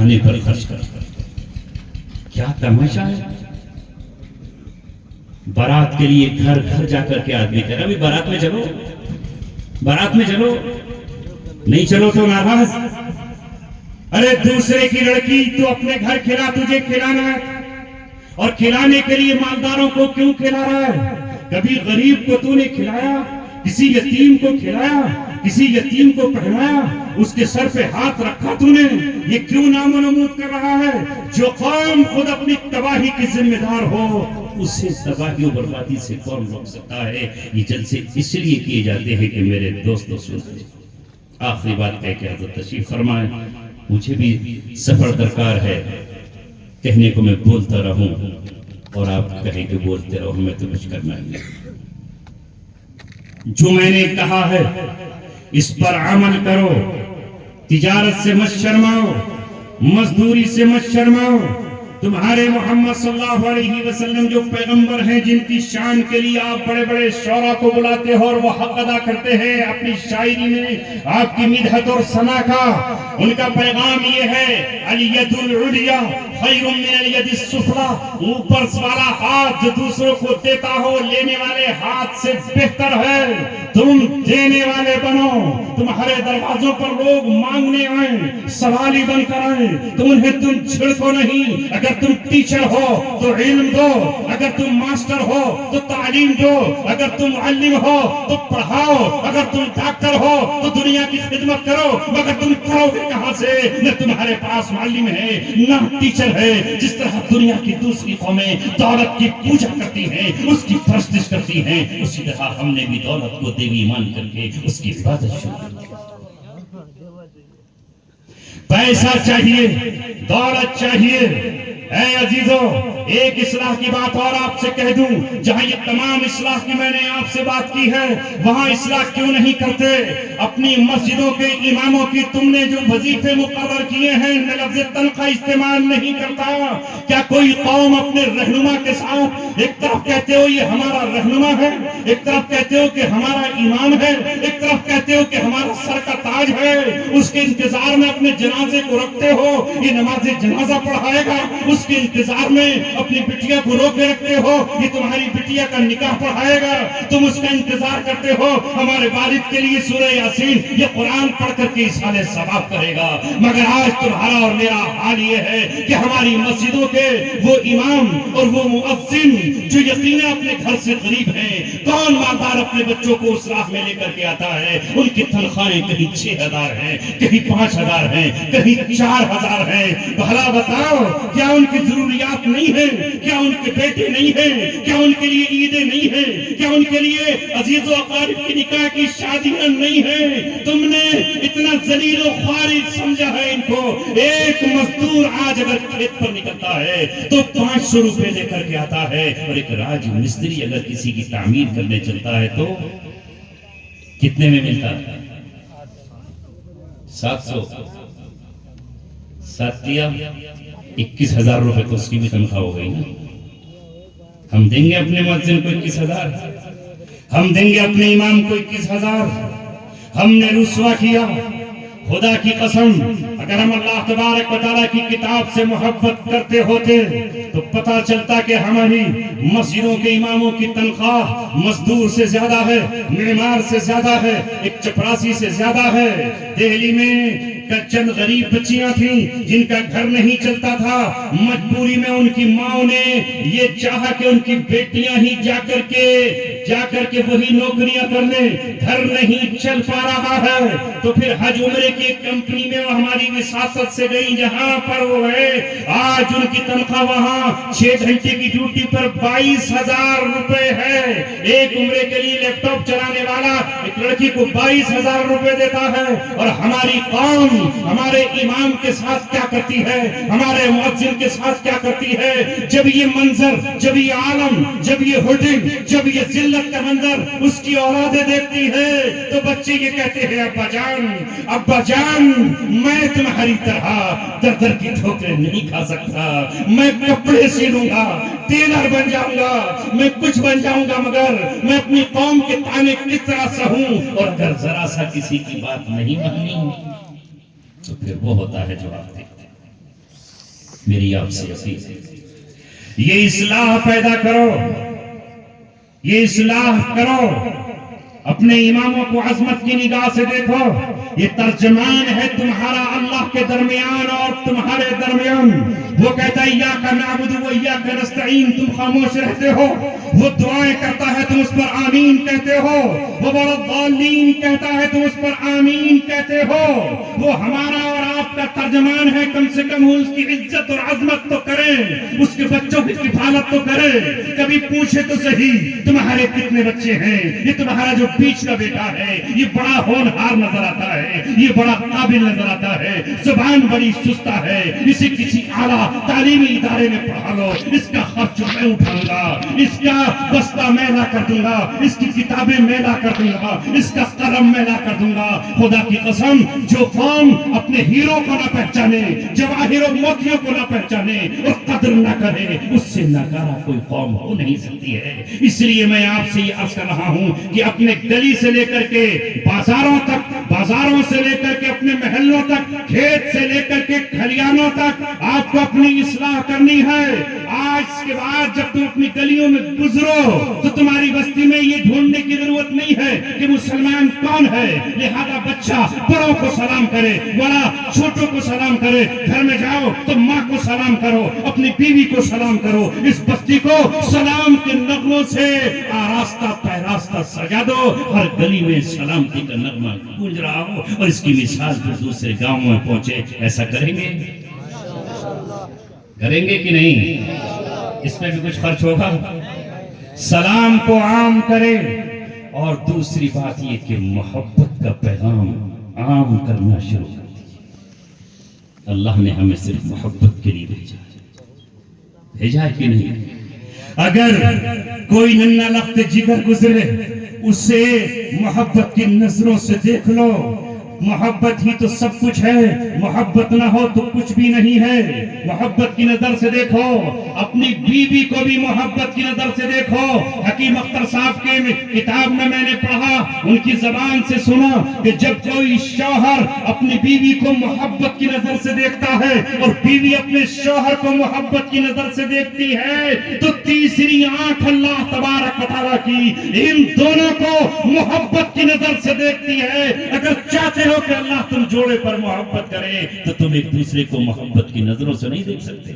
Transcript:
کھانے پر خرچ کرتا ہے. کیا تماشا ہے. بارات کے لیے گھر گھر جا کر کے آدمی کہہ رہا ابھی بارات میں چلو, بارات میں چلو, نہیں چلو تو ناراض. ارے دوسرے کی لڑکی تو اپنے گھر کھلا, تجھے کھلانا ہے, اور کھلانے کے لیے مالداروں کو کیوں کھلا رہا ہے؟ کبھی غریب کو تو نے کھلایا, کسی یتیم کو کھلایا, کسی یتیم کو پہنایا, اس کے سر پہ ہاتھ رکھا تو نے؟ یہ کیوں نام و نمود کر رہا ہے؟ جو قوم خود اپنی تباہی کی ذمہ دار ہو, اسے تباہی و بربادی سے کون روک سکتا ہے؟ یہ جلسے اس لیے کیے جاتے ہیں کہ میرے دوستوں سنیں. آخری بات کہہ کے حضرت تشریف فرمائیں. مجھے بھی سفر درکار ہے, کہنے کو میں بولتا رہوں اور آپ کہیں کہ بولتے رہو, ہمیں تو کچھ کرنا نہیں. جو میں نے کہا ہے اس پر عمل کرو. تجارت سے مت شرماؤ, مزدوری سے مت شرماؤ. تمہارے محمد صلی اللہ علیہ وسلم جو پیغمبر ہیں, جن کی شان کے لیے آپ بڑے بڑے شعراء کو بلاتے ہو اور وہ حق ادا کرتے ہیں اپنی شاعری میں آپ کی مدحت اور ثنا کا, ان کا پیغام یہ ہے الید العلیٰ خیر من الید السفلیٰ. اوپر والا ہاتھ جو دوسروں کو دیتا ہو, لینے والے ہاتھ سے بہتر ہے. تم دینے والے بنو. تمہارے دروازوں پر لوگ مانگنے آئیں, سوالی بن کر آئیں, تم انہیں تم چھڑکو نہیں. اگر تم ٹیچر ہو تو علم دو, اگر تم ماسٹر ہو تو تعلیم دو, اگر تم معلم ہو تو پڑھاؤ, اگر تم ڈاکٹر ہو تو دنیا کی خدمت کرو. مگر تم کرو گے کہاں سے؟ نہ تمہارے پاس معلم ہے نہ ٹیچر ہے. جس طرح دنیا کی دوسری قومیں دولت کی پوجا کرتی ہیں, اس کی پرستش کرتی ہیں, اسی طرح ہم نے بھی دولت کو دیوی مان کر کے اس کی عبادت شروع کر دی. پیسہ چاہیے, دولت چاہیے. اے عزیزو, ایک اصلاح کی بات اور آپ سے کہہ دوں. جہاں یہ تمام اصلاح کی میں نے آپ سے بات کی ہے, وہاں اصلاح کیوں نہیں کرتے؟ اپنی مسجدوں کے اماموں کی تم نے جو وظیفے مقرر کیے ہیں, میں لفظ تنخواہ استعمال نہیں کرتا. کیا کوئی قوم اپنے رہنما کے ساتھ ایک طرف کہتے ہو یہ ہمارا رہنما ہے, ایک طرف کہتے ہو کہ ہمارا امام ہے, ایک طرف کہتے ہو کہ ہمارا سر کا تاج ہے, اس کے انتظار میں اپنے جنازے کو رکھتے ہو, یہ نماز جنازہ پڑھائے گا, اس کے انتظار میں اپنی بٹیا کو روکے رکھتے ہو, یہ تمہاری بٹیا کا نکاح پڑھائے گا, تم اس کا انتظار کرتے ہو ہمارے والد کے لیے سورہ یاسین یہ قرآن پڑھ کر کے اصحال ثواب کرے گا. مگر آج تمہارا اور میرا حال یہ ہے کہ ہماری مسجدوں کے وہ امام اور وہ مؤذن جو یقیناً اپنے گھر سے غریب ہیں, کون مالدار اپنے بچوں کو اس راہ میں لے کر کے آتا ہے؟ ان کی تنخواہیں کہیں 6,000 ہیں, کہیں 5,000 ہیں, کہیں 4,000 ہیں. بھلا بتاؤ, کیا ان کی ضروریات نہیں ہیں؟ کیا ان کے بیٹے نہیں ہیں؟ کیا ان کے لیے عیدیں نہیں ہیں؟ کیا ان کے لیے عزیز و اقارب کی نکاح کی شادیاں نہیں ہیں؟ تم نے اتنا ذلیل و خوار سمجھا ہے ان کو. ایک مزدور آج اگر کھیت پر نکلتا ہے تو 500 روپے لے کر کے آتا ہے, اور ایک راج مستری اگر کسی کی تعمیر کرنے چلتا ہے تو کتنے میں ملتا ہے؟ 700. 21,000 روپے تو اس کی بھی تنخواہ ہو گئی نا. ہم دیں گے اپنے مؤذن کو 21,000, ہم دیں گے اپنے امام کو 21,000. ہم نے رسوا کیا. خدا کی قسم, اگر ہم اللہ تبارک و تعالیٰ کی کتاب سے محبت کرتے ہوتے تو پتہ چلتا کہ ہماری مسجدوں کے اماموں کی تنخواہ مزدور سے زیادہ ہے, معمار سے زیادہ ہے, ایک چپراسی سے زیادہ ہے. دہلی میں چند غریب بچیاں تھیں جن کا گھر نہیں چلتا تھا, مجبوری میں ان کی ماں نے یہ چاہا کہ ان کی بیٹیاں ہی جا کر کے وہی نوکریاں کر لیں. گھر نہیں چل پا رہا ہے تو پھر حج عمرے کی ایک کمپنی میں وہ ہماری وساست سے گئی, جہاں پر وہ ہے آج ان کی تنخواہ وہاں 6 گھنٹے کی ڈیوٹی پر 22,000 روپے ہے. ایک عمرے کے لیے لیپ ٹاپ چلانے والا ایک لڑکی کو 22,000 روپے دیتا ہے. اور ہماری قوم ہمارے امام کے ساتھ کیا کرتی ہے, ہمارے مؤذن کے ساتھ کیا کرتی ہے؟ جب یہ منظر, جب یہ عالم, جب یہ ہوٹنگ, جب یہ ذلت کا منظر اس کی اولادیں دیکھتی ہے تو بچے یہ کہتے ہیں ابا جان میں تمہاری طرح در در کی ٹھوکریں نہیں کھا سکتا, میں کپڑے سی لوں گا, ٹیلر بن جاؤں گا, میں کچھ بن جاؤں گا, مگر میں اپنی قوم کے تانے کس طرح سہوں؟ اور اگر ذرا سا کسی کی بات نہیں مانی تو پھر وہ ہوتا ہے جو آپ دیکھتے ہیں. میری آپ سے اپیل ہے، یہ اصلاح پیدا کرو، یہ اصلاح کرو، اپنے اماموں کو عظمت کی نگاہ سے دیکھو، یہ ترجمان ہے تمہارا اللہ کے درمیان اور تمہارے درمیان۔ وہ کہتا ہے ایاک نعبد و ایاک نستعین، تم خاموش رہتے ہو، وہ دعائیں کرتا ہے تم اس پر آمین کہتے ہو، وہ والضالین کہتا ہے تم اس پر آمین کہتے ہو۔ وہ ہمارا اور آپ کا ترجمان ہے، کم سے کم اس کی عزت اور عظمت تو کریں، اس کے بچوں کی کفالت تو کریں، کبھی پوچھے تو صحیح تمہارے کتنے بچے ہیں، یہ تمہارا جو بیچ کا بیٹا ہے یہ بڑا ہونہار نظر آتا ہے، یہ بڑا قابل نظر آتا ہے، زبان بڑی سستا ہے، اسے کسی اعلیٰ تعلیمی ادارے میں پڑھا لو، اس کا خرچ میں اٹھاؤں گا، اس کا بستہ میں لا کر دوں گا، اس کی کتابیں میں لا کر دوں گا، اس کا قلم میں لا کر دوں گا۔ خدا کی قسم، جو قوم اپنے ہیرو کو نہ پہچانے، جواہر و موتیوں کو نہ پہچانے اور قدر نہ کرے، اس سے ناکارہ کوئی قوم ہو نہیں سکتی ہے۔ اس لیے میں آپ سے یہ عرض کر رہا ہوں کہ اپنے گلی سے لے کر کے بازاروں تک، بازاروں سے لے کر کے اپنے محلوں تک، کھیت سے لے کر کے کھلیانوں تک آپ کو اپنی اصلاح کرنی ہے۔ آج کے بعد جب تم اپنی گلیوں میں گزرو تو تمہاری بستی میں یہ ڈھونڈنے کی ضرورت نہیں ہے کہ مسلمان کون ہے، لہذا بچہ بڑوں کو سلام کرے، بڑا چھوٹوں کو سلام کرے، گھر میں جاؤ تو ماں کو سلام کرو، اپنی بیوی کو سلام کرو، اس بستی کو سلام کے نغموں سے آراستہ پیراستہ سجا دو، ہر گلی میں سلامتی کا نغمہ گونج رہا ہو اور اس کی مثال پھر دوسرے گاؤں میں پہنچے۔ ایسا کریں گے؟ کریں گے کہ نہیں؟ اس میں بھی کچھ خرچ ہوگا۔ سلام کو عام کرے، اور دوسری بات یہ کہ محبت کا پیغام عام کرنا شروع کر دیجیے۔ اللہ نے ہمیں صرف محبت کے لیے بھیجا ہے کہ نہیں؟ اگر کوئی ننھا لخت جگر گزرے، اسے محبت کی نظروں سے دیکھ لو۔ محبت ہی تو سب کچھ ہے، محبت نہ ہو تو کچھ بھی نہیں ہے۔ محبت کی نظر سے دیکھو، اپنی بیوی کو بھی محبت کی نظر سے دیکھو۔ حکیم اختر صاحب کے کتاب میں نے پڑھا، ان کی زبان سے سنا کہ جب کوئی شوہر اپنی بیوی کو محبت کی نظر سے دیکھتا ہے اور بیوی اپنے شوہر کو محبت کی نظر سے دیکھتی ہے تو تیسری آنکھ اللہ تبارک و تعالیٰ کی ان دونوں کو محبت کی نظر سے دیکھتی ہے۔ اگر چاہتے ہو کہ اللہ تم جوڑے پر محبت کرے تو تم ایک دوسرے کو محبت کی نظروں سے نہیں دیکھ سکتے۔